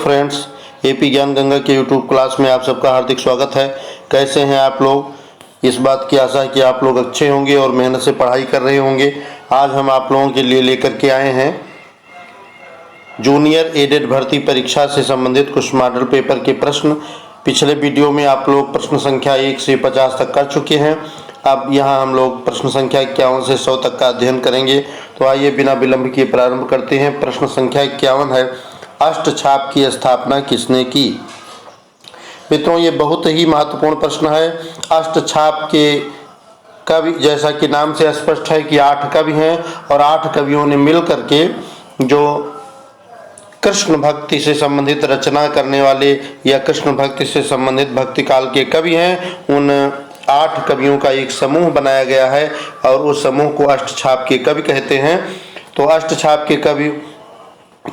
Friends, AP ज्ञान गंगा के YouTube class में आप सबका हार्दिक स्वागत है। कैसे हैं आप लोग? इस बात की आशा है कि आप लोग अच्छे होंगे और मेहनत से पढ़ाई कर रहे होंगे। आज हम आप लोगों के लिए लेकर के आए हैं जूनियर एडेड भर्ती परीक्षा से संबंधित कुछ मॉडल पेपर के प्रश्न। पिछले वीडियो में आप लोग प्रश्न संख्या 1 से 50 तक कर चुके हैं। अब यहाँ हम लोग प्रश्न संख्या 51 से 100 तक का अध्ययन करेंगे। तो आइए बिना विलंब किए प्रारंभ करते हैं। प्रश्न संख्या 51 है, अष्टछाप की स्थापना किसने की? मित्रों, ये बहुत ही महत्वपूर्ण प्रश्न है। अष्टछाप के कवि, जैसा कि नाम से स्पष्ट है कि 8 कवि हैं और 8 कवियों ने मिल करके जो कृष्ण भक्ति से संबंधित रचना करने वाले या कृष्ण भक्ति से संबंधित भक्ति काल के कवि हैं, उन 8 कवियों का एक समूह बनाया गया है और उस समूह को अष्टछाप के कवि कहते हैं। तो अष्टछाप के कवि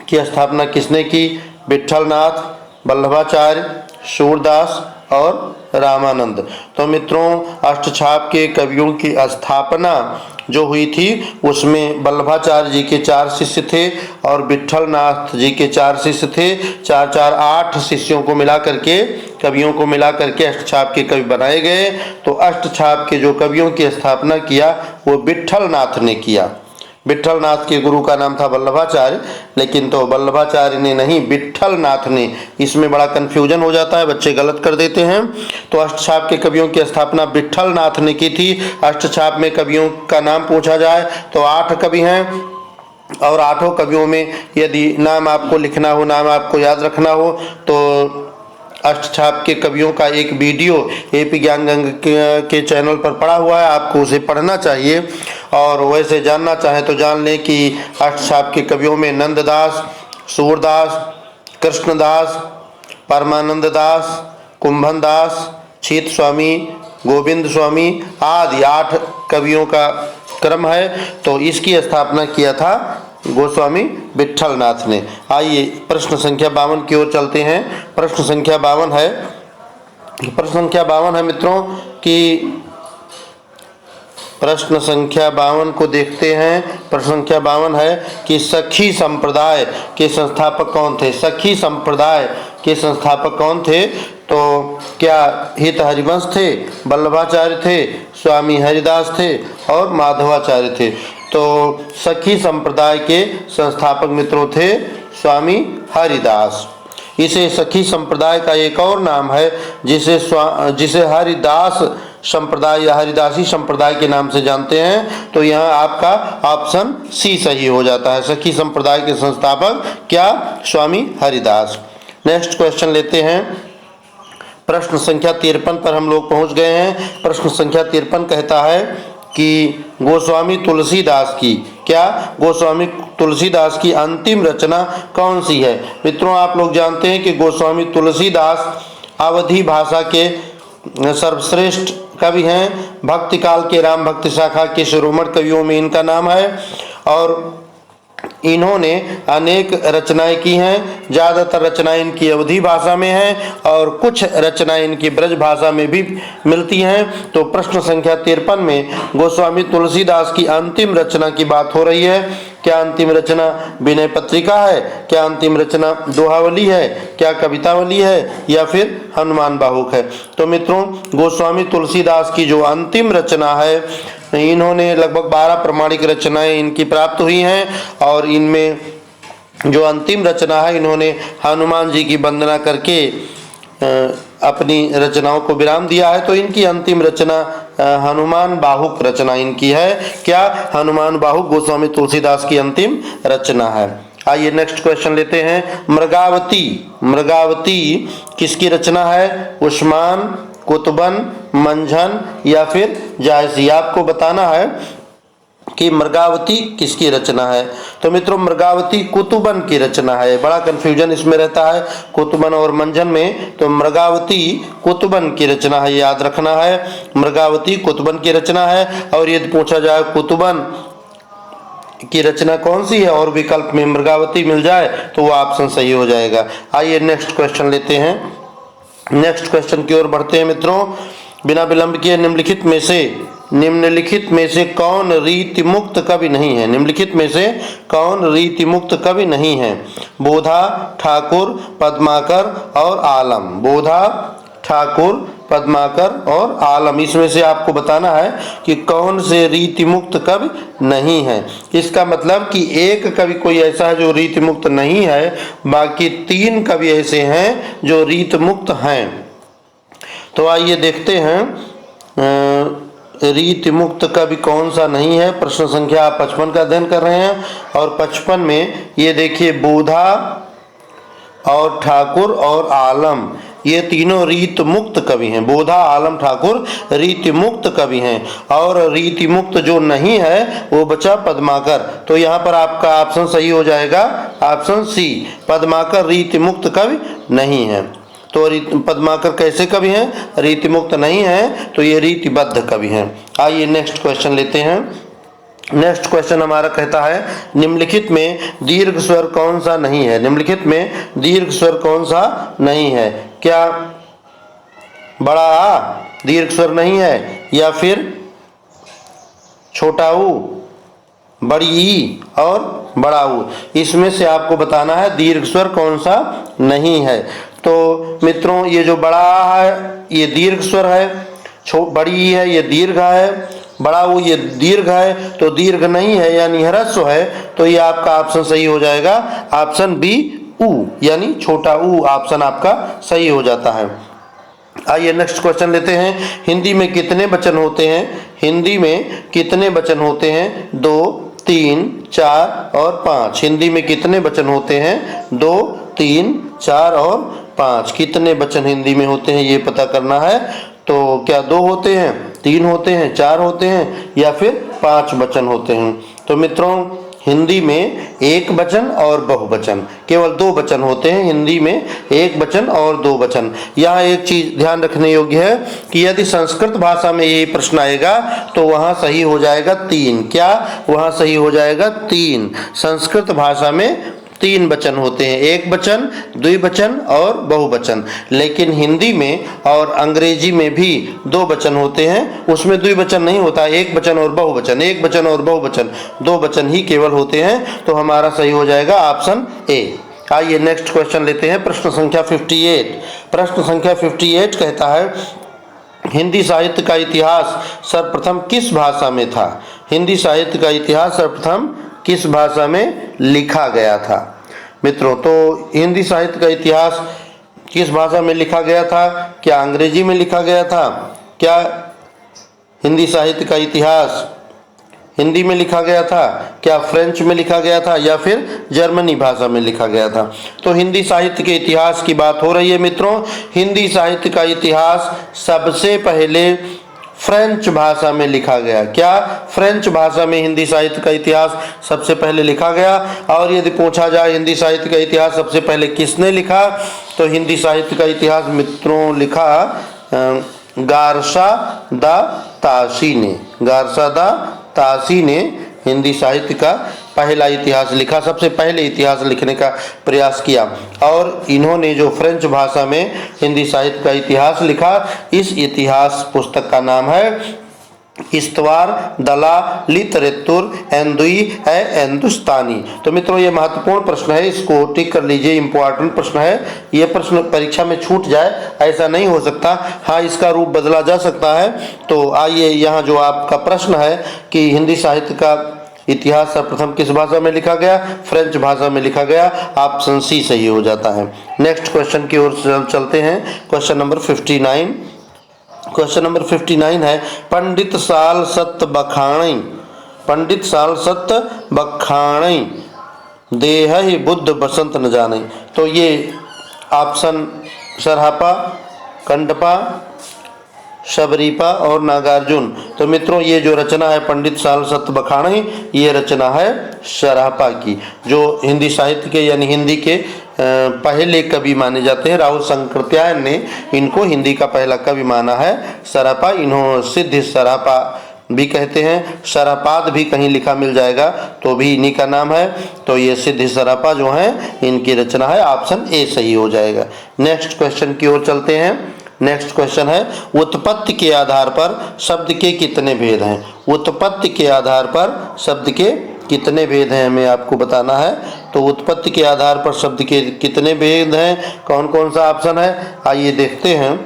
की स्थापना किसने की? विट्ठलनाथ, वल्लभाचार्य, सूरदास और रामानंद। तो मित्रों, अष्टछाप के कवियों की स्थापना जो हुई थी उसमें वल्लभाचार्य जी के 4 शिष्य थे और विट्ठलनाथ जी के 4 शिष्य थे। 4 8 शिष्यों को मिला करके, कवियों को मिला करके अष्टछाप के कवि बनाए गए। तो अष्टछाप के जो कवियों की स्थापना किया वो विट्ठलनाथ ने किया। विट्ठलनाथ के गुरु का नाम था वल्लभाचार्य, लेकिन तो वल्लभाचार्य ने नहीं, विट्ठलनाथ ने। इसमें बड़ा कन्फ्यूजन हो जाता है, बच्चे गलत कर देते हैं। तो अष्टछाप के कवियों की स्थापना विट्ठलनाथ ने की थी। अष्टछाप में कवियों का नाम पूछा जाए तो 8 कवि हैं और 8 कवियों में यदि नाम आपको लिखना हो, नाम आपको याद रखना हो तो अष्टछाप के कवियों का एक वीडियो एपी ज्ञान गंगा के चैनल पर पड़ा हुआ है, आपको उसे पढ़ना चाहिए। और वैसे जानना चाहें तो जान लें कि अष्टछाप के कवियों में नंददास, सूरदास, कृष्णदास, परमानंद दास, कुंभन दास, छीत स्वामी, गोविंद स्वामी आदि 8 कवियों का क्रम है। तो इसकी स्थापना किया था गोस्वामी विट्ठलनाथ ने। आइए प्रश्न संख्या 52 की ओर चलते हैं। प्रश्न संख्या 52 है, मित्रों कि प्रश्न संख्या 52 को देखते हैं। प्रश्न संख्या 52 है कि सखी संप्रदाय के संस्थापक कौन थे? सखी संप्रदाय के संस्थापक कौन थे? तो क्या हित हरिवंश थे, वल्लभाचार्य थे, स्वामी हरिदास थे और माधवाचार्य थे? तो सखी संप्रदाय के संस्थापक मित्रों थे स्वामी हरिदास। इसे सखी संप्रदाय का एक और नाम है जिसे हरिदास संप्रदाय या हरिदासी संप्रदाय के नाम से जानते हैं। तो यहाँ आपका ऑप्शन सी सही हो जाता है। सखी संप्रदाय के संस्थापक क्या? स्वामी हरिदास। नेक्स्ट क्वेश्चन लेते हैं। प्रश्न संख्या 53 पर हम लोग पहुंच गए हैं। प्रश्न संख्या 53 कहता है कि गोस्वामी तुलसीदास की, क्या गोस्वामी तुलसीदास की अंतिम रचना कौन सी है? मित्रों, आप लोग जानते हैं कि गोस्वामी तुलसीदास अवधी भाषा के सर्वश्रेष्ठ कवि हैं। भक्ति काल के राम भक्ति शाखा के शिरोमणि कवियों में इनका नाम है और इन्होंने अनेक रचनाएं की हैं। ज़्यादातर रचनाएं इनकी अवधी भाषा में हैं और कुछ रचनाएं इनकी ब्रज भाषा में भी मिलती हैं। तो प्रश्न संख्या 53 में गोस्वामी तुलसीदास की अंतिम रचना की बात हो रही है। क्या अंतिम रचना विनय पत्रिका है? क्या अंतिम रचना दोहावली है? क्या कवितावली है या फिर हनुमान बाहुक है? तो मित्रों, गोस्वामी तुलसीदास की जो अंतिम रचना है, इन्होंने लगभग 12 प्रमाणिक रचनाएं इनकी प्राप्त हुई हैं और इनमें जो अंतिम रचना है, इन्होंने हनुमान जी की वंदना करके अपनी रचनाओं को विराम दिया है। तो इनकी अंतिम रचना हनुमान बाहुक रचना इनकी है। क्या? हनुमान बाहुक गोस्वामी तुलसीदास की अंतिम रचना है। आइए नेक्स्ट क्वेश्चन लेते हैं। मृगावती किसकी रचना है? उस्मान, कुतुबन, मंझन या फिर जायसी? आपको बताना है कि मृगावती किसकी रचना है। तो मित्रों, मृगावती कुतुबन की रचना है। बड़ा कंफ्यूजन इसमें रहता है कुतुबन और मंझन में। तो मृगावती कुतुबन की रचना है, याद रखना है। मृगावती कुतुबन की रचना है। और यदि पूछा जाए कुतुबन की रचना कौन सी है और विकल्प में मृगावती मिल जाए तो वो ऑप्शन सही हो जाएगा। आइए नेक्स्ट क्वेश्चन लेते हैं। नेक्स्ट क्वेश्चन की ओर बढ़ते हैं मित्रों। बिना विलंब किए निम्नलिखित में से कौन रीति मुक्त कवि नहीं है? निम्नलिखित में से कौन रीति मुक्त कवि नहीं है? बोधा, ठाकुर, पद्माकर और आलम। बोधा, ठाकुर, पद्माकर और आलम, इसमें से आपको बताना है कि कौन से रीति मुक्त कवि नहीं है। इसका मतलब कि एक कवि कोई ऐसा है जो रीति मुक्त नहीं है, बाकी 3 कवि ऐसे हैं जो रीति मुक्त हैं। तो आइए देखते हैं रीति मुक्त कवि कौन सा नहीं है। प्रश्न संख्या आप 55 का अध्ययन कर रहे हैं और 55 में ये देखिए बोधा और ठाकुर और आलम, ये तीनों रीति मुक्त कवि हैं। बोधा, आलम, ठाकुर रीति मुक्त कवि हैं और रीति मुक्त जो नहीं है वो बचा पद्माकर। तो यहाँ पर आपका ऑप्शन सही हो जाएगा, ऑप्शन सी, पद्माकर रीति मुक्त कवि नहीं है। तो पद्माकर कैसे कवि हैं? रीति मुक्त नहीं है, तो ये रीतिबद्ध कवि हैं। आइए नेक्स्ट क्वेश्चन लेते हैं। नेक्स्ट क्वेश्चन हमारा कहता है निम्नलिखित में दीर्घ स्वर कौन सा नहीं है? निम्नलिखित में दीर्घ स्वर कौन सा नहीं है? क्या बड़ा आ दीर्घ स्वर नहीं है, या फिर छोटा ऊ, बड़ी ई और बड़ा ऊ? इसमें से आपको बताना है दीर्घ स्वर कौन सा नहीं है। तो मित्रों ये जो बड़ा आ है ये दीर्घ स्वर है, बड़ी ई है ये दीर्घ है, बड़ा ऊ ये दीर्घ है, तो दीर्घ नहीं है यानी ह्रस्व है। तो ये आपका ऑप्शन सही हो जाएगा, ऑप्शन बी, ऊ यानी छोटा ऊ ऑप्शन आपका सही हो जाता है। आइए नेक्स्ट क्वेश्चन लेते हैं। हिंदी में कितने वचन होते हैं? हिंदी में कितने वचन होते हैं? 2, 3, 4 और 5। हिंदी में कितने वचन होते हैं? 2, 3, 4 और 5। कितने वचन हिंदी में होते हैं ये पता करना है। तो क्या 2 होते हैं, 3 होते हैं, 4 होते हैं या फिर 5 वचन होते हैं? तो मित्रों हिंदी में एक वचन और बहुवचन, केवल 2 वचन होते हैं हिंदी में, एक वचन और 2 वचन। यहाँ एक चीज ध्यान रखने योग्य है कि यदि संस्कृत भाषा में ये प्रश्न आएगा तो वहाँ सही हो जाएगा 3। क्या वहाँ सही हो जाएगा 3? संस्कृत भाषा में 3 वचन होते हैं, एक वचन, द्विवचन और बहुवचन। लेकिन हिंदी में और अंग्रेजी में भी 2 वचन होते हैं, उसमें द्विवचन नहीं होता, एक वचन और बहुवचन, एक वचन और बहुवचन, 2 वचन ही केवल होते हैं। तो हमारा सही हो जाएगा ऑप्शन ए। आइए नेक्स्ट क्वेश्चन लेते हैं। प्रश्न संख्या 58। प्रश्न संख्या 58 कहता है हिंदी साहित्य का इतिहास सर्वप्रथम किस भाषा में था? हिंदी साहित्य का इतिहास सर्वप्रथम किस भाषा में लिखा गया था? मित्रों तो हिंदी साहित्य का इतिहास किस भाषा में लिखा गया था? क्या अंग्रेजी में लिखा गया था? क्या हिंदी साहित्य का इतिहास हिंदी में लिखा गया था? क्या फ्रेंच में लिखा गया था या फिर जर्मनी भाषा में लिखा गया था? तो हिंदी साहित्य के इतिहास की बात हो रही है मित्रों। हिंदी साहित्य का इतिहास सबसे पहले फ्रेंच भाषा में लिखा गया। क्या फ्रेंच भाषा में हिंदी साहित्य का इतिहास सबसे पहले लिखा गया? और यदि पूछा जाए हिंदी साहित्य का इतिहास सबसे पहले किसने लिखा, तो हिंदी साहित्य का इतिहास मित्रों लिखा गारसा दा तासी ने। गारसा दा तासी ने हिंदी साहित्य का पहला इतिहास लिखा, सबसे पहले इतिहास लिखने का प्रयास किया। और इन्होंने जो फ्रेंच भाषा में हिंदी साहित्य का इतिहास लिखा, इस इतिहास पुस्तक का नाम है इस्तवार दला लितरेतुर एंदुई ए हिंदुस्तानी। तो मित्रों ये महत्वपूर्ण प्रश्न है, इसको टिक कर लीजिए, इंपॉर्टेंट प्रश्न है। ये प्रश्न परीक्षा में छूट जाए ऐसा नहीं हो सकता, हाँ इसका रूप बदला जा सकता है। तो आइए यहाँ जो आपका प्रश्न है कि हिंदी साहित्य का इतिहास सर्वप्रथम किस भाषा में लिखा गया? फ्रेंच भाषा में लिखा गया, ऑप्शन सी सही हो जाता है। नेक्स्ट क्वेश्चन की ओर चलते हैं। Question number 59। क्वेश्चन नंबर 59 है पंडित साल सत बखाणी, पंडित साल सत बखाणी देह ही बुद्ध बसंत न जाने। तो ये ऑप्शन सरहापा, कंडपा, शबरीपा और नागार्जुन। तो मित्रों ये जो रचना है पंडित साल सत बखाणी, ये रचना है सरहापा की, जो हिंदी साहित्य के यानी हिंदी के पहले कवि माने जाते हैं। राहुल शंकरत्यायन ने इनको हिंदी का पहला कवि माना है सरहापा। इन्हों सिद्ध सरहापा भी कहते हैं, सरहापाद भी कहीं लिखा मिल जाएगा तो भी इन्हीं का नाम है। तो ये सिद्ध सरहापा जो है इनकी रचना है, ऑप्शन ए सही हो जाएगा। नेक्स्ट क्वेश्चन की ओर चलते हैं। नेक्स्ट क्वेश्चन है, उत्पत्ति के आधार पर शब्द के कितने भेद हैं? उत्पत्ति के आधार पर शब्द के कितने भेद हैं हमें आपको बताना है। तो उत्पत्ति के आधार पर शब्द के कितने भेद हैं, कौन कौन सा ऑप्शन है, आइए देखते हैं।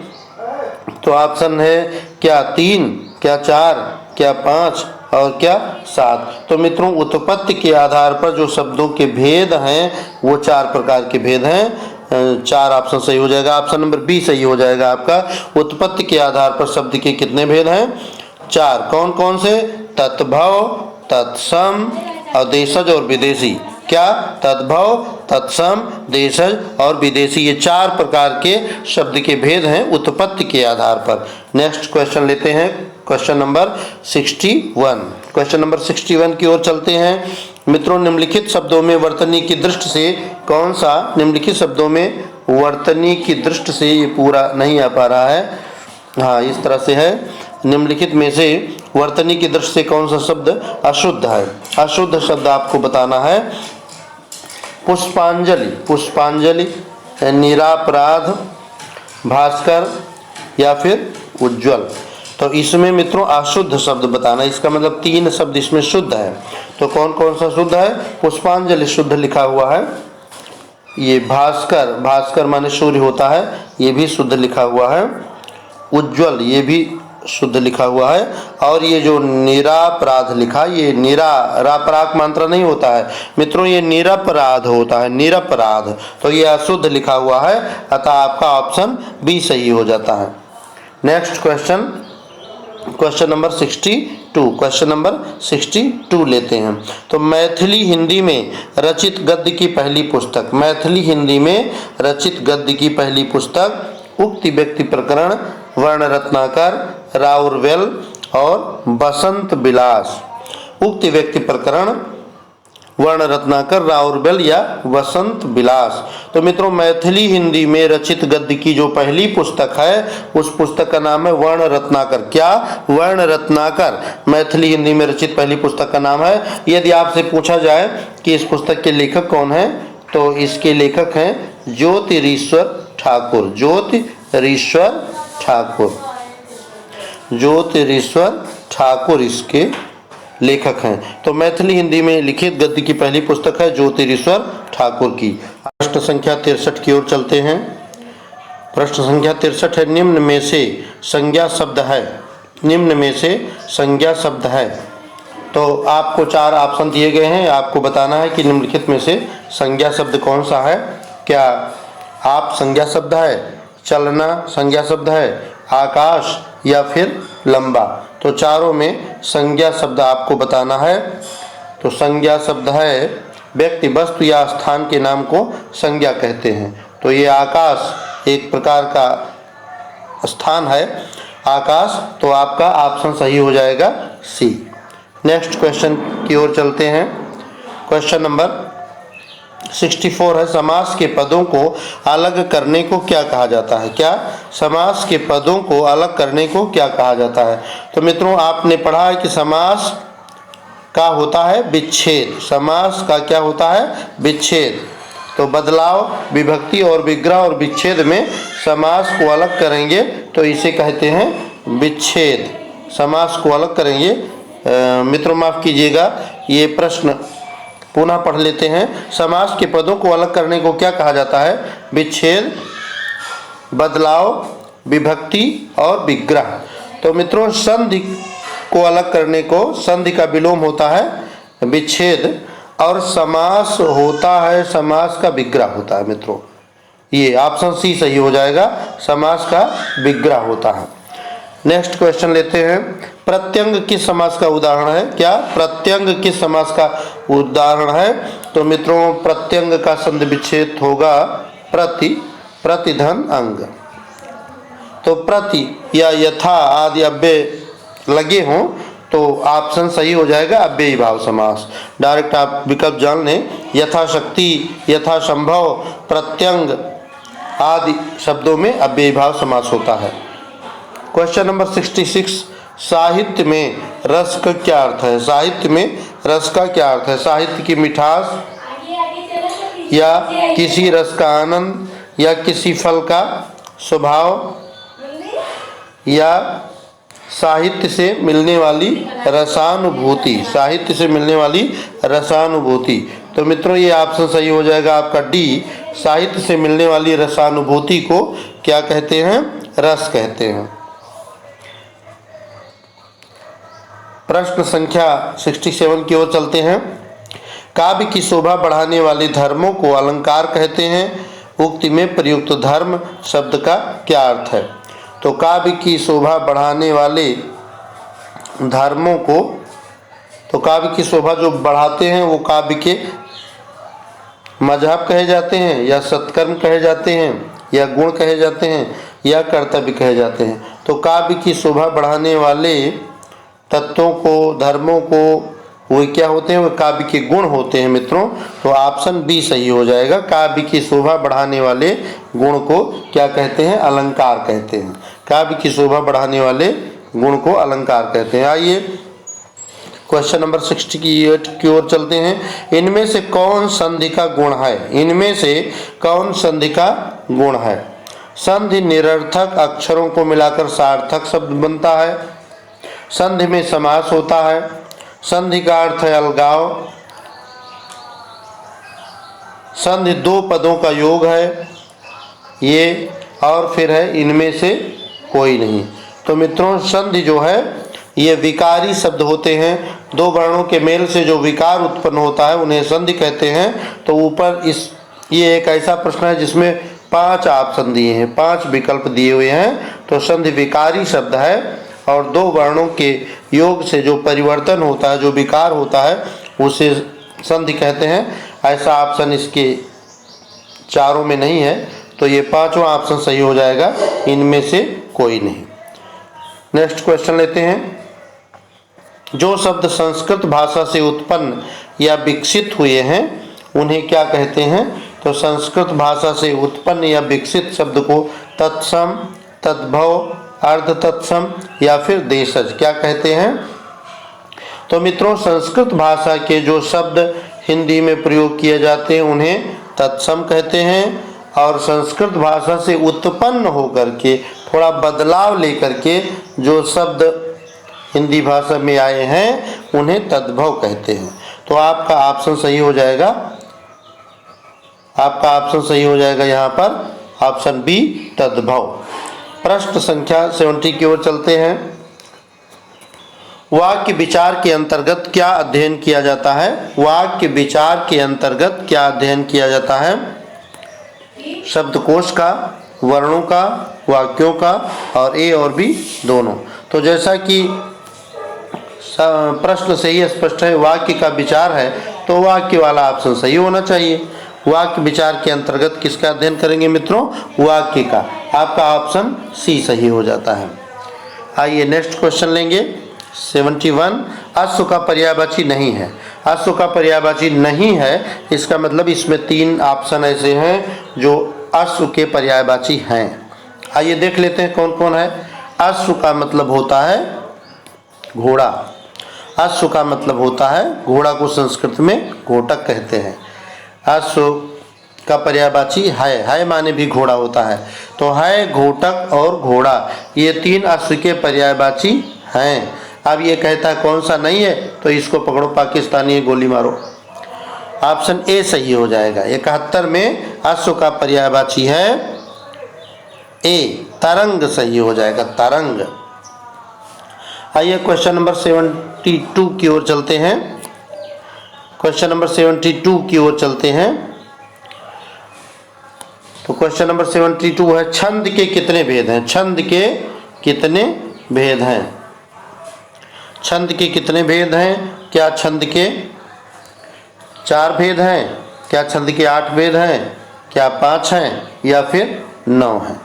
तो ऑप्शन है क्या 3, क्या 4, क्या 5 और क्या 7। तो मित्रों उत्पत्ति के आधार पर जो शब्दों के भेद हैं वो 4 प्रकार के भेद हैं। 4 ऑप्शन सही हो जाएगा, ऑप्शन नंबर बी सही हो जाएगा आपका। उत्पत्ति के आधार पर शब्द के कितने भेद हैं? 4। कौन कौन से? तद्भव, तत्सम और देशज और विदेशी। क्या? तद्भव, तत्सम, देशज और विदेशी, ये 4 प्रकार के शब्द के भेद हैं उत्पत्ति के आधार पर। नेक्स्ट क्वेश्चन लेते हैं, क्वेश्चन नंबर 61। क्वेश्चन नंबर 61 की ओर चलते हैं। मित्रों निम्नलिखित शब्दों में वर्तनी की दृष्टि से कौन सा, निम्नलिखित शब्दों में वर्तनी की दृष्टि से, ये पूरा नहीं आ पा रहा है, हाँ इस तरह से है, निम्नलिखित में से वर्तनी की दृष्टि से कौन सा शब्द अशुद्ध है? अशुद्ध शब्द आपको बताना है। पुष्पांजलि, पुष्पांजलि, निरापराध, भास्कर या फिर उज्ज्वल। तो इसमें मित्रों अशुद्ध शब्द बताना, इसका मतलब 3 शब्द इसमें शुद्ध है। तो कौन कौन सा शुद्ध है? पुष्पांजलि शुद्ध लिखा हुआ है, ये भास्कर, भास्कर माने सूर्य होता है, ये भी शुद्ध लिखा हुआ है, उज्ज्वल ये भी शुद्ध लिखा हुआ है, और ये जो निरापराध लिखा, ये रापराग मात्रा नहीं होता है मित्रों, ये निरपराध होता है, निरपराध, तो ये अशुद्ध लिखा हुआ है, अतः आपका ऑप्शन बी सही हो जाता है। Next question, question number 62। Question number 62 लेते हैं। तो मैथिली हिंदी में रचित गद्य की पहली पुस्तक, मैथिली हिंदी में रचित गद्य की पहली पुस्तक उक्ति व्यक्ति प्रकरण, वर्ण रत्नाकर, राउरवेल और बसंत विलास। उक्ति व्यक्ति प्रकरण, वर्ण रत्नाकर, राउरवेल या वसंत विलास। तो मित्रों मैथिली हिंदी में रचित गद्य की जो पहली पुस्तक है उस पुस्तक का नाम है वर्ण रत्नाकर। क्या? वर्ण रत्नाकर मैथिली हिंदी में रचित पहली पुस्तक का नाम है। यदि आपसे पूछा जाए कि इस पुस्तक के लेखक कौन हैं, तो इसके लेखक हैं ज्योतिरीश्वर ठाकुर, ज्योतिरीश्वर ठाकुर, ज्योतिरीश्वर ठाकुर इसके लेखक हैं। तो मैथिली हिंदी में लिखित गद्य की पहली पुस्तक है ज्योतिरीश्वर ठाकुर की। प्रश्न संख्या 63 की ओर चलते हैं। प्रश्न संख्या 63 है, निम्न में से संज्ञा शब्द है, निम्न में से संज्ञा शब्द है। तो आपको 4 ऑप्शन दिए गए हैं, आपको बताना है कि निम्नलिखित में से संज्ञा शब्द कौन सा है। क्या आप संज्ञा शब्द है, चलना संज्ञा शब्द है, आकाश या फिर लंबा। तो चारों में संज्ञा शब्द आपको बताना है। तो संज्ञा शब्द है व्यक्ति, वस्तु या स्थान के नाम को संज्ञा कहते हैं। तो ये आकाश एक प्रकार का स्थान है, आकाश, तो आपका ऑप्शन सही हो जाएगा सी। नेक्स्ट क्वेश्चन की ओर चलते हैं। क्वेश्चन नंबर 64 है, समास के पदों को अलग करने को क्या कहा जाता है। क्या? समास के पदों को अलग करने को क्या कहा जाता है। तो मित्रों आपने पढ़ा है कि समास का होता है विच्छेद, समास का क्या होता है? विच्छेद। तो बदलाव, विभक्ति और विग्रह और विच्छेद में समास को अलग करेंगे तो इसे कहते हैं विच्छेद, समास को अलग करेंगे। मित्रों माफ कीजिएगा, ये प्रश्न पुनः पढ़ लेते हैं। समास के पदों को अलग करने को क्या कहा जाता है? विच्छेद, बदलाव, विभक्ति और विग्रह। तो मित्रों संधि को अलग करने को, संधि का विलोम होता है विच्छेद, और समास होता है, समास का विग्रह होता है। मित्रों ये ऑप्शन सी सही हो जाएगा, समास का विग्रह होता है। नेक्स्ट क्वेश्चन लेते हैं। प्रत्यंग किस समास का उदाहरण है। क्या? प्रत्यंग किस समास का उदाहरण है। तो मित्रों प्रत्यंग का संधि विच्छेद होगा प्रति, प्रतिधन अंग। तो प्रति या यथा आदि अव्यय लगे हों तो ऑप्शन सही हो जाएगा अव्ययी भाव समास। डायरेक्ट आप विकल्प जान लें, यथाशक्ति, यथासंभव, प्रत्यंग आदि शब्दों में अव्ययी भाव समास होता है। क्वेश्चन नंबर 66, साहित्य में रस का क्या अर्थ है। साहित्य में रस का क्या अर्थ है। साहित्य की मिठास या किसी रस का आनंद या किसी फल का स्वभाव या साहित्य से मिलने वाली रसानुभूति, साहित्य से मिलने वाली रसानुभूति। तो मित्रों ये ऑप्शन सही हो जाएगा आपका डी, साहित्य से मिलने वाली रसानुभूति को क्या कहते हैं? रस कहते हैं। प्रश्न संख्या 67 की ओर चलते हैं। काव्य की शोभा बढ़ाने वाले धर्मों को अलंकार कहते हैं। उक्ति में प्रयुक्त धर्म शब्द का क्या अर्थ है? तो काव्य की शोभा बढ़ाने वाले धर्मों को, तो काव्य की शोभा जो बढ़ाते हैं वो काव्य के मजहब कहे जाते हैं, या सत्कर्म कहे जाते हैं, या गुण कहे जाते हैं, या कर्तव्य कहे जाते हैं। तो काव्य की शोभा बढ़ाने वाले तत्वों को, धर्मों को, वो क्या होते हैं? वो काव्य के गुण होते हैं मित्रों। तो ऑप्शन बी सही हो जाएगा। काव्य की शोभा बढ़ाने वाले गुण को क्या कहते हैं? अलंकार कहते हैं। काव्य की शोभा बढ़ाने वाले गुण को अलंकार कहते हैं। आइए क्वेश्चन नंबर 68 की ओर चलते हैं। इनमें से कौन संधि का गुण है? इनमें से कौन संधि का गुण है? संधि निरर्थक अक्षरों को मिलाकर सार्थक शब्द बनता है। संधि में समास होता है। संधि का अर्थ है अलगाव। संधि दो पदों का योग है। ये और फिर है इनमें से कोई नहीं। तो मित्रों संधि जो है ये विकारी शब्द होते हैं। दो वर्णों के मेल से जो विकार उत्पन्न होता है उन्हें संधि कहते हैं। तो ऊपर ये एक ऐसा प्रश्न है जिसमें 5 ऑप्शन दिए हैं, 5 विकल्प दिए हुए हैं। तो संधि विकारी शब्द है और दो वर्णों के योग से जो परिवर्तन होता है, जो विकार होता है, उसे संधि कहते हैं। ऐसा ऑप्शन इसके चारों में नहीं है। तो ये 5वां ऑप्शन सही हो जाएगा, इनमें से कोई नहीं। नेक्स्ट क्वेश्चन लेते हैं। जो शब्द संस्कृत भाषा से उत्पन्न या विकसित हुए हैं उन्हें क्या कहते हैं? तो संस्कृत भाषा से उत्पन्न या विकसित शब्द को तत्सम, तद्भव, अर्ध तत्सम या फिर देशज क्या कहते हैं? तो मित्रों संस्कृत भाषा के जो शब्द हिंदी में प्रयोग किए जाते हैं उन्हें तत्सम कहते हैं, और संस्कृत भाषा से उत्पन्न होकर के थोड़ा बदलाव लेकर के जो शब्द हिंदी भाषा में आए हैं उन्हें तद्भव कहते हैं। तो आपका ऑप्शन सही हो जाएगा, आपका ऑप्शन सही हो जाएगा यहाँ पर ऑप्शन बी तद्भव। प्रश्न संख्या 70 की ओर चलते हैं। वाक्य विचार के अंतर्गत क्या अध्ययन किया जाता है? वाक्य विचार के अंतर्गत क्या अध्ययन किया जाता है? शब्दकोश का, वर्णों का, वाक्यों का, और ए और बी दोनों। तो जैसा कि प्रश्न से ही स्पष्ट है वाक्य का विचार है, तो वाक्य वाला ऑप्शन सही होना चाहिए। वाक्य विचार के अंतर्गत किसका अध्ययन करेंगे मित्रों? वाक्य का। आपका ऑप्शन सी सही हो जाता है। आइए नेक्स्ट क्वेश्चन लेंगे 71। अश्व का पर्यायवाची नहीं है। अश्व का पर्यायवाची नहीं है, इसका मतलब इसमें 3 ऑप्शन ऐसे हैं जो अश्व के पर्यायवाची हैं। आइए देख लेते हैं कौन कौन है। अश्व का मतलब होता है घोड़ा। अश्व का मतलब होता है घोड़ा को संस्कृत में घोटक कहते हैं। अश्व का पर्यायवाची है माने भी घोड़ा होता है। तो है, घोटक और घोड़ा ये 3 अश्व के पर्यायवाची हैं। अब ये कहता है कौन सा नहीं है, तो इसको पकड़ो पाकिस्तानी, गोली मारो। ऑप्शन ए सही हो जाएगा। 71 में अश्व का पर्यायवाची है ए, तरंग सही हो जाएगा, तरंग। आइए क्वेश्चन नंबर 72 की ओर चलते हैं। क्वेश्चन नंबर 72 की ओर चलते हैं। तो क्वेश्चन नंबर 72 है छंद के कितने भेद हैं? छंद के कितने भेद हैं? छंद के कितने भेद हैं? क्या छंद के 4 भेद हैं? क्या छंद के 8 भेद हैं? क्या 5 हैं या फिर 9 हैं?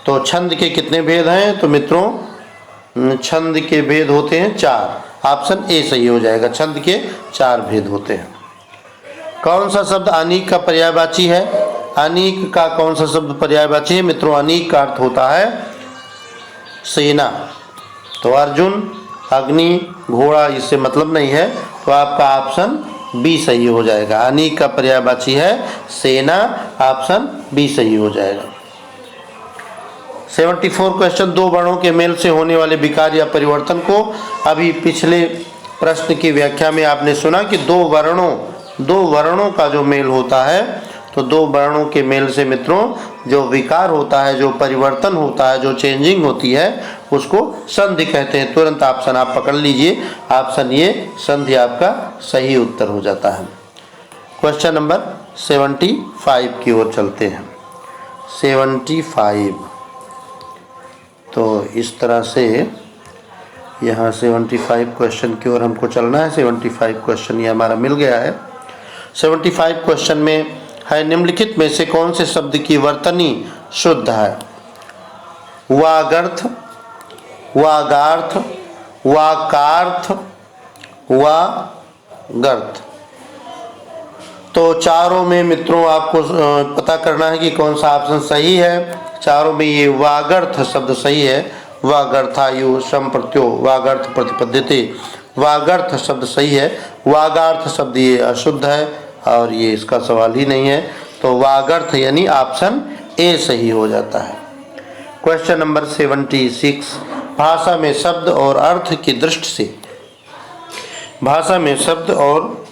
तो छंद के कितने भेद हैं? तो मित्रों छंद के भेद होते हैं 4। ऑप्शन ए सही हो जाएगा, छंद के 4 भेद होते हैं। कौन सा शब्द अनीक का पर्यायवाची है? अनीक का कौन सा शब्द पर्यायवाची है मित्रों? अनीक का अर्थ होता है सेना। तो अर्जुन, अग्नि, घोड़ा इससे मतलब नहीं है। तो आपका ऑप्शन बी सही हो जाएगा। अनीक का पर्यायवाची है सेना, ऑप्शन बी सही हो जाएगा। 74 क्वेश्चन, दो वर्णों के मेल से होने वाले विकार या परिवर्तन को, अभी पिछले प्रश्न की व्याख्या में आपने सुना कि दो वर्णों का जो मेल होता है, तो दो वर्णों के मेल से मित्रों जो विकार होता है, जो परिवर्तन होता है, जो चेंजिंग होती है, उसको संधि कहते हैं। तुरंत ऑप्शन आप पकड़ लीजिए, ऑप्शन ये संधि आपका सही उत्तर हो जाता है। क्वेश्चन नंबर 75 की ओर चलते हैं। 75, तो इस तरह से यहाँ 75 क्वेश्चन की ओर हमको चलना है। 75 क्वेश्चन ये हमारा मिल गया है। 75 क्वेश्चन में है, निम्नलिखित में से कौन से शब्द की वर्तनी शुद्ध है? वागर्थ, वागार्थ, वाकार्थ, वागर्थ। तो चारों में मित्रों आपको पता करना है कि कौन सा ऑप्शन सही है। चारों में ये वागर्थ शब्द सही है। वागर्थायु संप्रत्यो वागर्थ प्रतिपद्यते, वागर्थ शब्द सही है। वागार्थ शब्द ये अशुद्ध है और ये इसका सवाल ही नहीं है। तो वागर्थ यानी ऑप्शन ए सही हो जाता है। क्वेश्चन नंबर 76, भाषा में शब्द और अर्थ की दृष्टि से, भाषा में शब्द और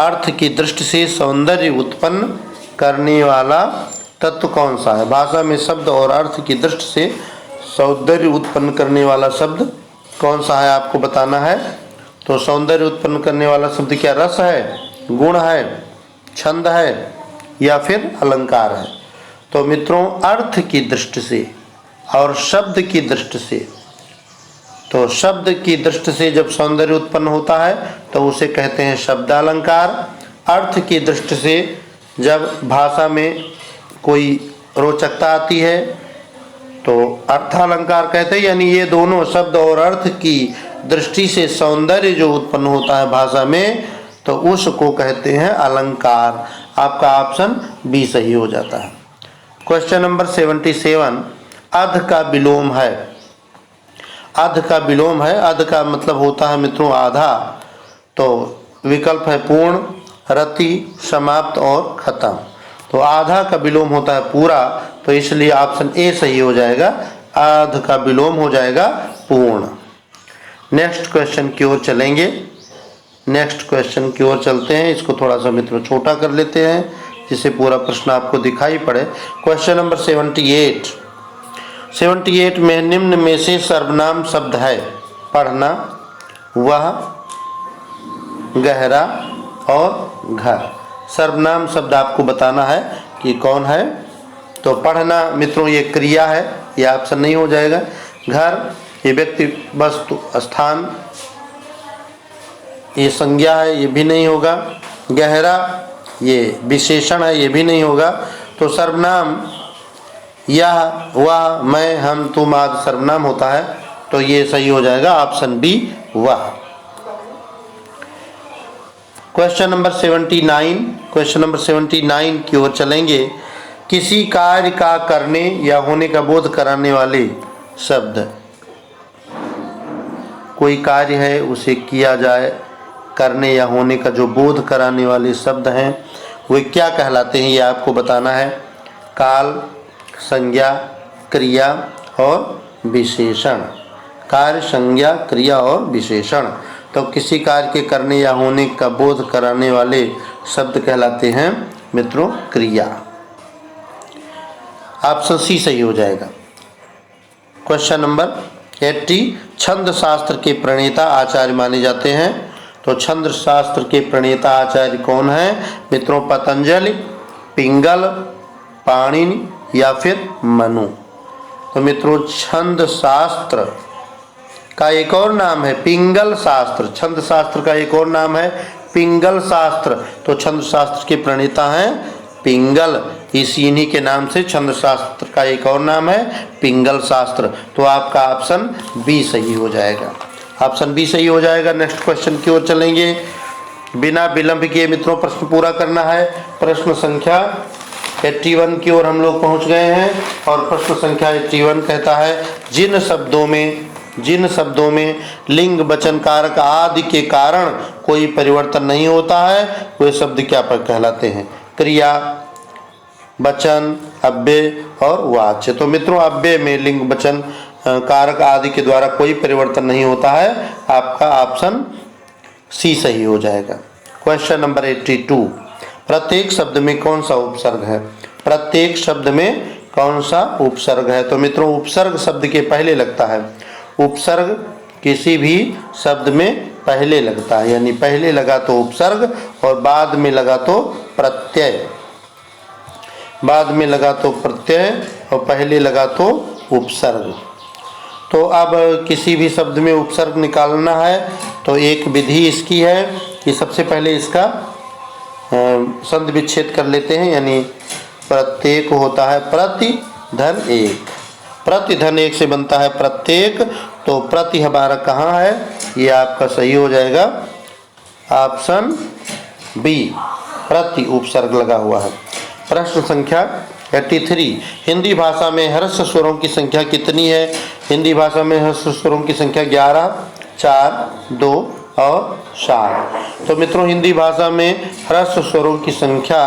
अर्थ की दृष्टि से सौंदर्य उत्पन्न करने वाला तत्व कौन सा है? भाषा में शब्द और अर्थ की दृष्टि से सौंदर्य उत्पन्न करने वाला शब्द कौन सा है, आपको बताना है। तो सौंदर्य उत्पन्न करने वाला शब्द क्या रस है, गुण है, छंद है या फिर अलंकार है? तो मित्रों अर्थ की दृष्टि से और शब्द की दृष्टि से, तो शब्द की दृष्टि से जब सौंदर्य उत्पन्न होता है तो उसे कहते हैं शब्दालंकार। अर्थ की दृष्टि से जब भाषा में कोई रोचकता आती है तो अर्थालंकार कहते हैं। यानी ये दोनों शब्द और अर्थ की दृष्टि से सौंदर्य जो उत्पन्न होता है भाषा में, तो उसको कहते हैं अलंकार। आपका ऑप्शन बी सही हो जाता है। क्वेश्चन नंबर 77, अध का विलोम है। अध का विलोम है, अध का मतलब होता है मित्रों आधा। तो विकल्प है पूर्ण, रति, समाप्त और खत्म। तो आधा का विलोम होता है पूरा, तो इसलिए ऑप्शन ए सही हो जाएगा। आध का विलोम हो जाएगा पूर्ण। नेक्स्ट क्वेश्चन की ओर चलेंगे। नेक्स्ट क्वेश्चन की ओर चलते हैं। इसको थोड़ा सा मित्रों छोटा कर लेते हैं जिससे पूरा प्रश्न आपको दिखाई पड़े। क्वेश्चन नंबर 78, 78 में निम्न में से सर्वनाम शब्द है। पढ़ना, वह, गहरा और घर। सर्वनाम शब्द आपको बताना है कि कौन है। तो पढ़ना मित्रों ये क्रिया है, ये ऑप्शन नहीं हो जाएगा। घर ये व्यक्ति, वस्तु, स्थान, ये संज्ञा है, ये भी नहीं होगा। गहरा ये विशेषण है, ये भी नहीं होगा। तो सर्वनाम यह, वह, मैं, हम, तुम आदि सर्वनाम होता है, तो ये सही हो जाएगा ऑप्शन बी वह। क्वेश्चन नंबर 79, क्वेश्चन नंबर 79 की ओर चलेंगे। किसी कार्य का करने या होने का बोध कराने वाले शब्द, कोई कार्य है उसे किया जाए, करने या होने का जो बोध कराने वाले शब्द हैं वे क्या कहलाते हैं, ये आपको बताना है। काल, संज्ञा, क्रिया और विशेषण। कार्य, संज्ञा, क्रिया और विशेषण। तो किसी कार्य के करने या होने का बोध कराने वाले शब्द कहलाते हैं मित्रों क्रिया। ऑप्शन सी सही हो जाएगा। क्वेश्चन नंबर 80, छंद शास्त्र के प्रणेता आचार्य माने जाते हैं। तो छंद शास्त्र के प्रणेता आचार्य कौन है मित्रों? पतंजलि, पिंगल, पाणिनि या फिर मनु। तो मित्रों छंद शास्त्र का एक और नाम है पिंगल शास्त्र। छंद शास्त्र का एक और नाम है पिंगल शास्त्र। तो छंद शास्त्र के प्रणेता हैं पिंगल। इन्हीं के नाम से छंद शास्त्र का एक और नाम है पिंगल शास्त्र। तो आपका ऑप्शन बी सही हो जाएगा। ऑप्शन बी सही हो जाएगा। नेक्स्ट क्वेश्चन की ओर चलेंगे। बिना विलंब किए मित्रों प्रश्न पूरा करना है। प्रश्न संख्या 81 की ओर हम लोग पहुंच गए हैं और प्रश्न संख्या 81 कहता है जिन शब्दों में लिंग, वचन, कारक आदि के कारण कोई परिवर्तन नहीं होता है वे शब्द क्या पर कहलाते हैं? क्रिया, वचन, अव्यय और वाच्य। तो मित्रों अव्यय में लिंग वचन कारक आदि के द्वारा कोई परिवर्तन नहीं होता है। आपका ऑप्शन सी सही हो जाएगा। क्वेश्चन नंबर 82, प्रत्येक शब्द में कौन सा उपसर्ग है? प्रत्येक शब्द में कौन सा उपसर्ग है? तो मित्रों उपसर्ग शब्द के पहले लगता है। उपसर्ग किसी भी शब्द में पहले लगता है, यानी पहले लगा तो उपसर्ग और बाद में लगा तो प्रत्यय, बाद में लगा तो प्रत्यय और पहले लगा तो उपसर्ग। तो अब किसी भी शब्द में उपसर्ग निकालना है तो एक विधि इसकी है कि सबसे पहले इसका संधि विच्छेद कर लेते हैं, यानी प्रत्येक होता है प्रति धन एक, प्रति धन एक से बनता है प्रत्येक। तो प्रति हमारा कहाँ है? ये आपका सही हो जाएगा ऑप्शन बी, प्रति उपसर्ग लगा हुआ है। प्रश्न संख्या 83, हिंदी भाषा में ह्रस्व स्वरों की संख्या कितनी है? हिंदी भाषा में ह्रस्व स्वरों की संख्या 11, 4, 2 और 7। तो मित्रों हिंदी भाषा में ह्रस्व स्वरों की संख्या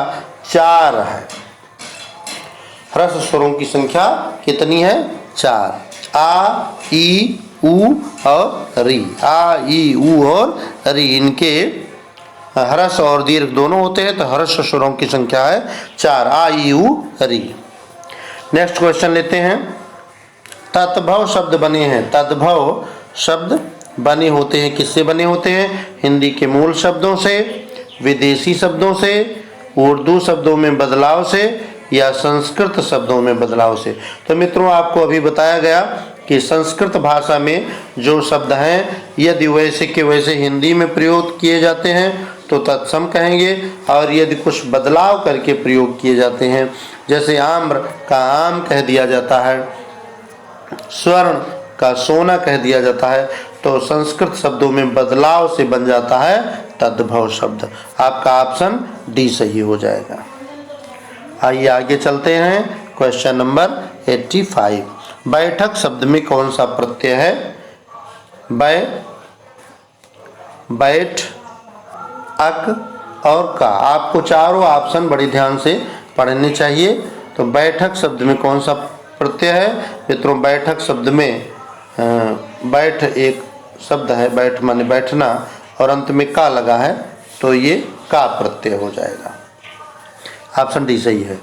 4 है। ह्रस्व स्वरों की संख्या कितनी है? 4। आ, ई, उ और री। आ, ई, उ और री, इनके ह्रस्व और दीर्घ दोनों होते हैं, तो ह्रस्व स्वरों की संख्या है 4। आ, ई, उ, री। नेक्स्ट क्वेश्चन लेते हैं। तद्भव शब्द बने हैं। तद्भव शब्द बने होते हैं, किससे बने होते हैं? हिंदी के मूल शब्दों से, विदेशी शब्दों से, उर्दू शब्दों में बदलाव से या संस्कृत शब्दों में बदलाव से। तो मित्रों आपको अभी बताया गया कि संस्कृत भाषा में जो शब्द हैं यदि वैसे के वैसे हिंदी में प्रयोग किए जाते हैं तो तत्सम कहेंगे, और यदि कुछ बदलाव करके प्रयोग किए जाते हैं, जैसे आम्र का आम कह दिया जाता है, स्वर्ण का सोना कह दिया जाता है, तो संस्कृत शब्दों में बदलाव से बन जाता है तद्भव शब्द। आपका ऑप्शन डी सही हो जाएगा। आइए आगे चलते हैं। क्वेश्चन नंबर 85, बैठक शब्द में कौन सा प्रत्यय है? बैठ, अक और का। आपको चारों ऑप्शन बड़ी ध्यान से पढ़ने चाहिए। तो बैठक शब्द में कौन सा प्रत्यय है? मित्रों बैठक शब्द में बैठ एक शब्द है, बैठ माने बैठना, और अंत में का लगा है, तो ये का प्रत्यय हो जाएगा। ऑप्शन डी सही है।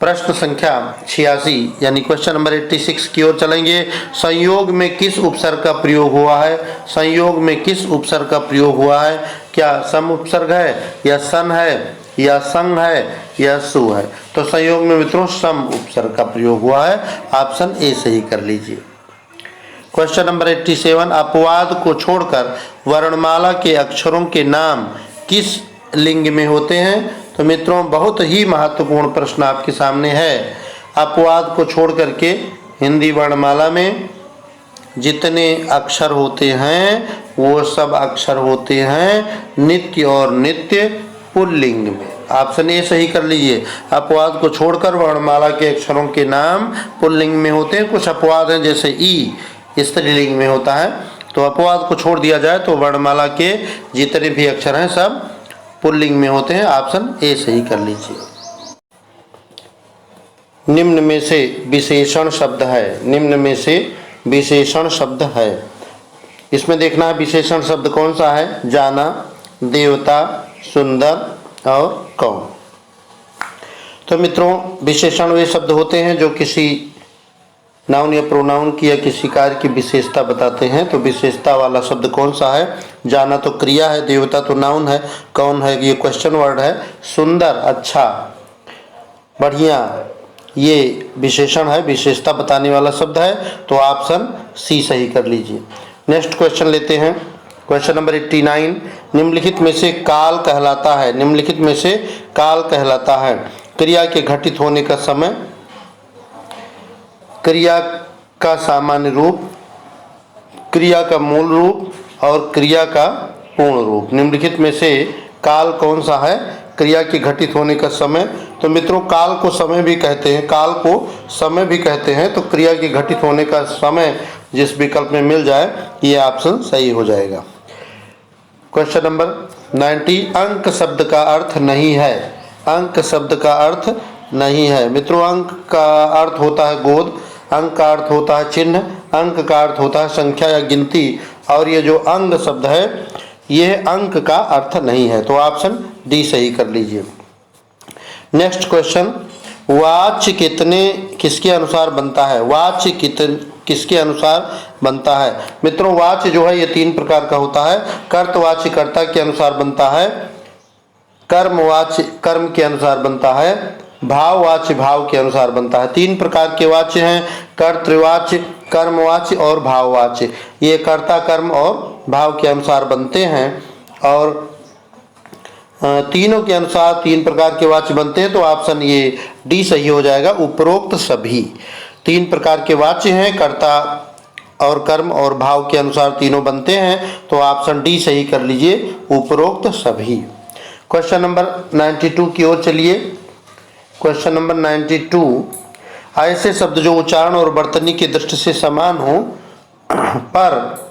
प्रश्न संख्या 86 यानी क्वेश्चन नंबर 86 की ओर चलेंगे। संयोग में किस उपसर्ग का प्रयोग हुआ है? संयोग में किस उपसर्ग का प्रयोग हुआ है? क्या सम उपसर्ग है, या सन है, या संग है, या सु है? तो संयोग में मित्रों सम उपसर्ग का प्रयोग हुआ है। ऑप्शन ए सही कर लीजिए। क्वेश्चन नंबर 87, अपवाद को छोड़कर वर्णमाला के अक्षरों के नाम किस लिंग में होते हैं? तो मित्रों बहुत ही महत्वपूर्ण प्रश्न आपके सामने है। अपवाद को छोड़ करके हिंदी वर्णमाला में जितने अक्षर होते हैं वो सब अक्षर होते हैं नित्य और नित्य पुल्लिंग में। ऑप्शन ए सही कर लीजिए। अपवाद को छोड़कर वर्णमाला के अक्षरों के नाम पुल्लिंग में होते हैं। कुछ अपवाद हैं जैसे ई स्त्रीलिंग में होता है, तो अपवाद को छोड़ दिया जाए तो वर्णमाला के जितने भी अक्षर हैं सब पुल्लिंग में होते हैं। ऑप्शन ए सही कर लीजिए। निम्न में से विशेषण शब्द है। निम्न में से विशेषण शब्द है, इसमें देखना है विशेषण शब्द कौन सा है। जाना, देवता, सुंदर और कौन। तो मित्रों विशेषण वे शब्द होते हैं जो किसी नाउन या प्रोनाउन की या किसी कार्य की विशेषता बताते हैं। तो विशेषता वाला शब्द कौन सा है? जाना तो क्रिया है, देवता तो नाउन है, कौन है ये क्वेश्चन वर्ड है, सुंदर अच्छा बढ़िया ये विशेषण है, विशेषता बताने वाला शब्द है। तो ऑप्शन सी सही कर लीजिए। नेक्स्ट क्वेश्चन लेते हैं। क्वेश्चन नंबर 89, निम्नलिखित में से काल कहलाता है। निम्नलिखित में से काल कहलाता है क्रिया के घटित होने का समय, क्रिया का सामान्य रूप, क्रिया का मूल रूप और क्रिया का पूर्ण रूप। निम्नलिखित में से काल कौन सा है? क्रिया के घटित होने का समय। तो मित्रों काल को समय भी कहते हैं, काल को समय भी कहते हैं। तो क्रिया के घटित होने का समय जिस विकल्प में मिल जाए ये ऑप्शन सही हो जाएगा। क्वेश्चन नंबर 90, अंक शब्द का अर्थ नहीं है। अंक शब्द का अर्थ नहीं है। मित्रों, अंक का अर्थ होता है गोद, अंक का अर्थ होता है चिन्ह, अंक का अर्थ होता है संख्या या गिनती, और ये जो अंग शब्द है यह अंक का अर्थ नहीं है। तो ऑप्शन डी सही कर लीजिए। नेक्स्ट क्वेश्चन, वाच्य कितने किसके अनुसार बनता है? वाच्य किसके अनुसार बनता है? मित्रों, वाच्य जो है ये 3 प्रकार का होता है। कर्तवाच्य कर्ता के अनुसार बनता है, कर्मवाच्य कर्म के अनुसार बनता है, भाववाच्य भाव के अनुसार बनता है। 3 प्रकार के वाच्य हैं, कर्तृवाच्य, कर्मवाच्य और भाववाच्य। ये कर्ता, कर्म और भाव के अनुसार बनते हैं और तीनों के अनुसार 3 प्रकार के वाच्य बनते हैं। तो ऑप्शन ये डी सही हो जाएगा। उपरोक्त सभी 3 प्रकार के वाच्य हैं, कर्ता और कर्म और भाव के अनुसार तीनों बनते हैं। तो ऑप्शन डी सही कर लीजिए, उपरोक्त सभी। क्वेश्चन नंबर 92 की ओर चलिए। क्वेश्चन नंबर 92, ऐसे शब्द जो उच्चारण और वर्तनी की दृष्टि से समान हो पर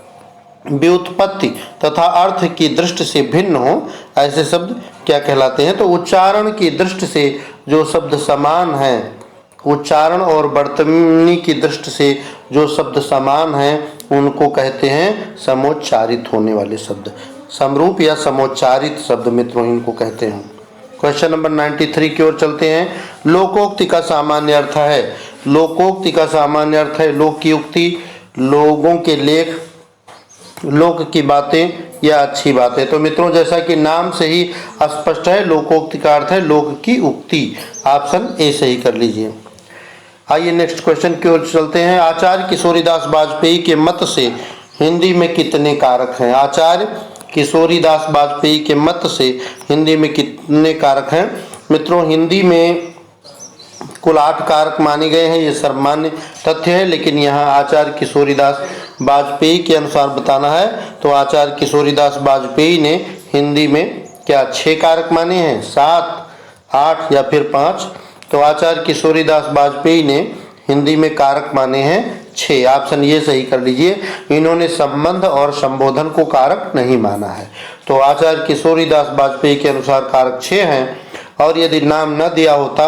व्युत्पत्ति तथा अर्थ की दृष्टि से भिन्न हो, ऐसे शब्द क्या कहलाते हैं? तो उच्चारण की दृष्टि से जो शब्द समान हैं, उच्चारण और वर्तनी की दृष्टि से जो शब्द समान हैं उनको कहते हैं समोच्चारित होने वाले शब्द। समरूप या समोच्चारित शब्द मित्रों इनको कहते हैं। क्वेश्चन नंबर 93 की ओर चलते हैं। लोकोक्ति का सामान्य अर्थ है। लोकोक्ति का सामान्य अर्थ है लोक की उक्ति, लोगों के लेख, लोक की बातें या अच्छी बातें। तो मित्रों, जैसा कि नाम से ही स्पष्ट है, लोकोक्ति का अर्थ है लोक की उक्ति। ऑप्शन ए सही कर लीजिए। आइए नेक्स्ट क्वेश्चन की ओर चलते हैं। आचार्य किशोरीदास वाजपेयी के मत से हिंदी में कितने कारक हैं? आचार्य किशोरीदास वाजपेयी के मत से हिंदी में कितने कारक हैं? मित्रों, हिंदी में कुल 8 कारक माने गए हैं, ये सर्वमान्य तथ्य है, लेकिन यहाँ आचार्य किशोरीदास वाजपेयी के अनुसार बताना है। तो आचार्य किशोरीदास वाजपेयी ने हिंदी में क्या 6 कारक माने हैं, 7, 8 या फिर 5? तो आचार्य किशोरीदास वाजपेयी ने हिंदी में कारक माने हैं 6। ऑप्शन ये सही कर लीजिए। इन्होंने संबंध और संबोधन को कारक नहीं माना है। तो आचार्य किशोरीदास वाजपेयी के अनुसार कारक 6 हैं, और यदि नाम न दिया होता,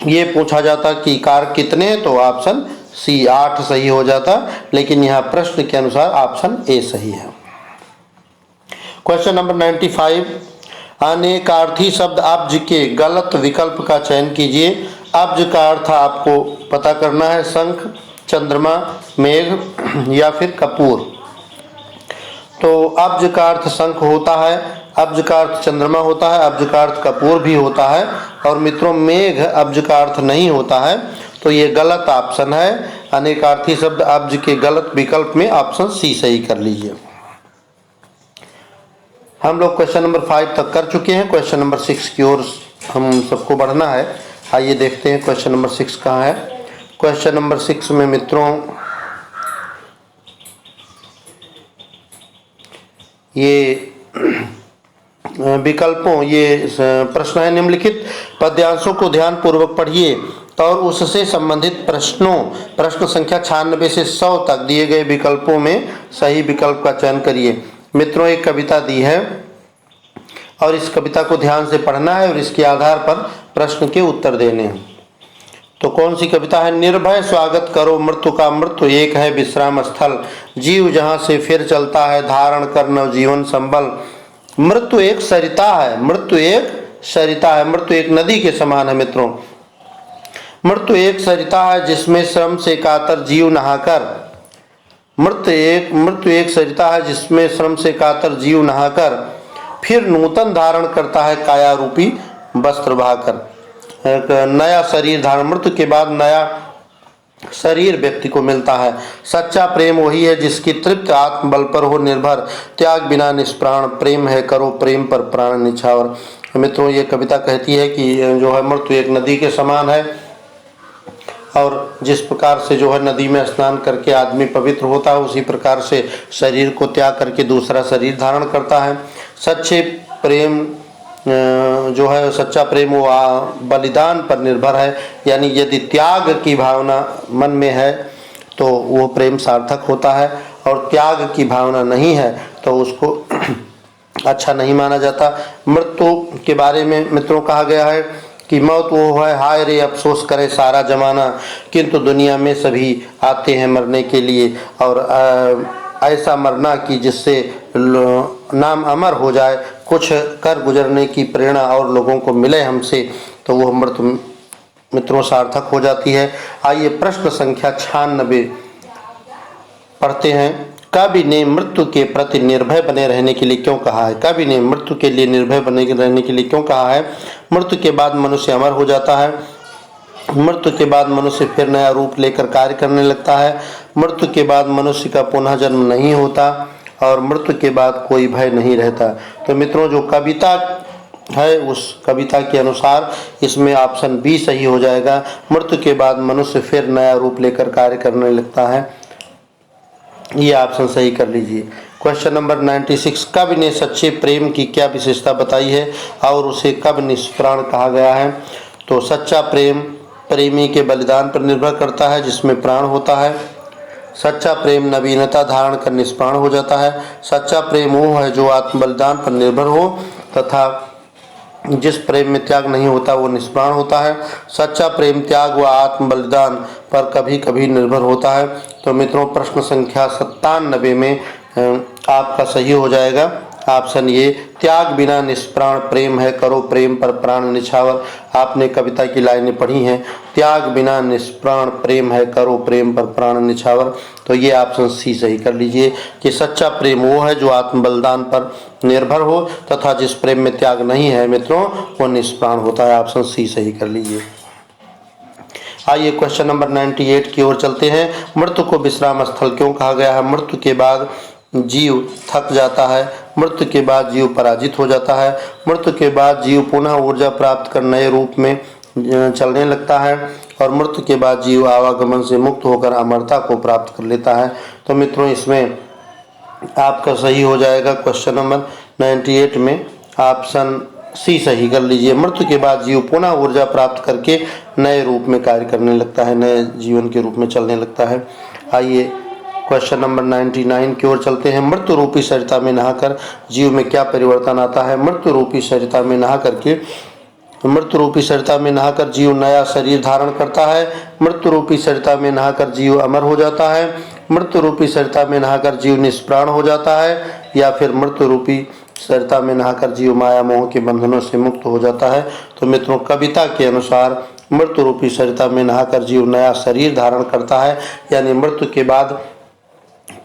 ये पूछा जाता कि कारक कितने हैं, तो ऑप्शन सी 8 सही हो जाता, लेकिन यहाँ प्रश्न के अनुसार ऑप्शन ए सही है। क्वेश्चन नंबर 95, अनेकार्थी शब्द अब्ज के गलत विकल्प का चयन कीजिए। अब्ज का अर्थ आपको पता करना है, शंख, चंद्रमा, मेघ या फिर कपूर। तो अब्ज का अर्थ शंख होता है, अब्ज का अर्थ चंद्रमा होता है, अब्ज का अर्थ कपूर भी होता है, और मित्रों मेघ अब्ज का अर्थ नहीं होता है। तो ये गलत ऑप्शन है। अनेकार्थी शब्द अब्ज के गलत विकल्प में ऑप्शन सी सही कर लीजिए। हम लोग क्वेश्चन नंबर 5 तक कर चुके हैं। क्वेश्चन नंबर 6 की ओर हम सबको बढ़ना है। आइए देखते हैं क्वेश्चन नंबर 6 कहाँ है। क्वेश्चन नंबर 6 में मित्रों ये विकल्पों, ये प्रश्न है निम्नलिखित पद्यांशों को ध्यान पूर्वक पढ़िए और उससे संबंधित प्रश्न संख्या 96 से 100 तक दिए गए विकल्पों में सही विकल्प का चयन करिए। मित्रों, एक कविता दी है और इस कविता को ध्यान से पढ़ना है और इसके आधार पर प्रश्न के उत्तर देने हैं। तो कौन सी कविता है? निर्भय स्वागत करो मृत्यु का, मृत्यु एक है विश्राम स्थल, जीव जहाँ से फिर चलता है धारण कर नव जीवन संबल। मृत्यु एक सरिता है, मृत्यु एक सरिता है, मृत्यु एक नदी के समान है। मित्रों, मृत्यु एक सरिता है जिसमें श्रम से कातर जीव नहाकर, मृत्यु एक सरिता है जिसमें श्रम से कातर जीव नहाकर फिर नूतन धारण करता है काया रूपी वस्त्र भाकर। एक नया शरीर धारण, मृत्यु के बाद नया शरीर व्यक्ति को मिलता है। सच्चा प्रेम वही है जिसकी तृप्त आत्मबल पर हो निर्भर, त्याग बिना निष्प्राण, प्रेम है करो प्रेम पर प्राण निछावर। मित्रों, ये कविता कहती है कि जो है मृत्यु एक नदी के समान है और जिस प्रकार से जो है नदी में स्नान करके आदमी पवित्र होता है, उसी प्रकार से शरीर को त्याग करके दूसरा शरीर धारण करता है। सच्चे प्रेम जो है, सच्चा प्रेम वो बलिदान पर निर्भर है, यानी यदि त्याग की भावना मन में है तो वो प्रेम सार्थक होता है, और त्याग की भावना नहीं है तो उसको अच्छा नहीं माना जाता। मृत्यु के बारे में मित्रों कहा गया है कि मौत वो है हाय रे अफसोस करे सारा जमाना, किंतु दुनिया में सभी आते हैं मरने के लिए, और ऐसा मरना कि जिससे नाम अमर हो जाए, कुछ कर गुजरने की प्रेरणा और लोगों को मिले हमसे, तो वो मृत्यु मित्रों सार्थक हो जाती है। आइए प्रश्न संख्या 96 पढ़ते हैं। कवि ने मृत्यु के प्रति निर्भय बने रहने के लिए क्यों कहा है? कवि ने मृत्यु के लिए निर्भय बने रहने के लिए क्यों कहा है? मृत्यु के बाद मनुष्य अमर हो जाता है, मृत्यु के बाद मनुष्य फिर नया रूप लेकर कार्य करने लगता है, मृत्यु के बाद मनुष्य का पुनः जन्म नहीं होता, और मृत्यु के बाद कोई भय नहीं रहता। तो मित्रों जो कविता है उस कविता के अनुसार इसमें ऑप्शन बी सही हो जाएगा। मृत्यु के बाद मनुष्य फिर नया रूप लेकर कार्य करने लगता है, ये ऑप्शन सही कर लीजिए। क्वेश्चन नंबर 96, कवि ने सच्चे प्रेम की क्या विशेषता बताई है और उसे कब निष्प्राण कहा गया है? तो सच्चा प्रेम प्रेमी के बलिदान पर निर्भर करता है जिसमें प्राण होता है। सच्चा प्रेम नवीनता धारण कर निष्प्राण हो जाता है। सच्चा प्रेम वो है जो आत्म बलिदान पर निर्भर हो तथा जिस प्रेम में त्याग नहीं होता वो निष्प्राण होता है। सच्चा प्रेम त्याग व आत्म बलिदान पर कभी कभी निर्भर होता है। तो मित्रों प्रश्न संख्या 97 में आपका सही हो जाएगा ऑप्शन ये, त्याग बिना निष्प्राण प्रेम है, करो प्रेम पर प्राण निछावर। आपने कविता की लाइनें पढ़ी हैं, त्याग बिना निष्प्राण प्रेम है, करो प्रेम पर प्राण निछावर। तो ये ऑप्शन सी सही कर लीजिए कि सच्चा प्रेम वो है जो आत्म बलिदान पर निर्भर हो तथा जिस प्रेम में त्याग नहीं है मित्रों वो निष्प्राण होता है। ऑप्शन सी सही कर लीजिए। आइए क्वेश्चन नंबर 98 की ओर चलते हैं। मृत्यु को विश्राम स्थल क्यों कहा गया है? मृत्यु के बाद जीव थक जाता है, मृत्यु के बाद जीव पराजित हो जाता है, मृत्यु के बाद जीव पुनः ऊर्जा प्राप्त कर नए रूप में चलने लगता है, और मृत्यु के बाद जीव आवागमन से मुक्त होकर अमरता को प्राप्त कर लेता है। तो मित्रों इसमें आपका सही हो जाएगा क्वेश्चन नंबर 98 में ऑप्शन सी सही कर लीजिए। मृत्यु के बाद जीव पुनः ऊर्जा प्राप्त करके नए रूप में कार्य करने लगता है, नए जीवन के रूप में चलने लगता है। आइए क्वेश्चन नंबर 99 की ओर चलते हैं। मृत्यु रूपी सरिता में नहाकर जीव में क्या परिवर्तन आता है? मृत्यु रूपी सरिता में नहाकर जीव नया शरीर धारण करता है, मृत्यु रूपी सरिता में नहाकर जीव अमर हो जाता है, मृत्यु रूपी सरिता में नहाकर जीव निष्प्राण हो जाता है, या फिर मृत्यु रूपी सरिता में नहाकर जीव माया मोह के बंधनों से मुक्त हो जाता है। तो मित्रों कविता के अनुसार मृत्यु रूपी सरिता में नहाकर जीव नया शरीर धारण करता है, यानी मृत्यु के बाद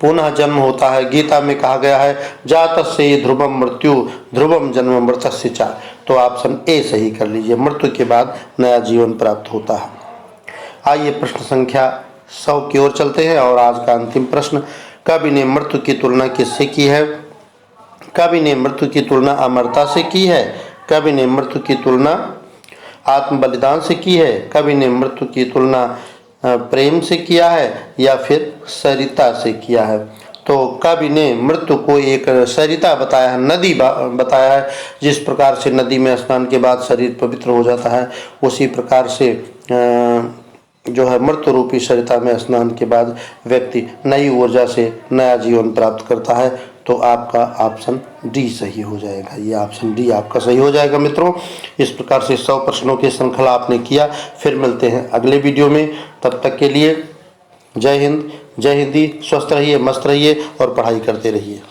पुनः जन्म होता है। गीता में कहा गया है जातस्य ध्रुवम मृत्यु ध्रुवम जन्म मृतस्य च। तो ऑप्शन ए सही कर लीजिए, मृत्यु के बाद नया जीवन प्राप्त होता है। आइए प्रश्न संख्या 100 की ओर चलते हैं और आज का अंतिम प्रश्न, कवि ने मृत्यु की तुलना किससे की है? कवि ने मृत्यु की तुलना अमरता से की है, कवि ने मृत्यु की तुलना आत्म बलिदान से की है, कवि ने मृत्यु की तुलना प्रेम से किया है, या फिर सरिता से किया है। तो कवि ने मृत्यु को एक सरिता बताया है, नदी बताया है। जिस प्रकार से नदी में स्नान के बाद शरीर पवित्र हो जाता है, उसी प्रकार से जो है मृत्यु रूपी सरिता में स्नान के बाद व्यक्ति नई ऊर्जा से नया जीवन प्राप्त करता है। तो आपका ऑप्शन डी सही हो जाएगा, ये ऑप्शन डी आपका सही हो जाएगा। मित्रों इस प्रकार से 100 प्रश्नों की श्रृंखला आपने किया। फिर मिलते हैं अगले वीडियो में, तब तक के लिए जय हिंद, जय हिंदी। स्वस्थ रहिए, मस्त रहिए और पढ़ाई करते रहिए।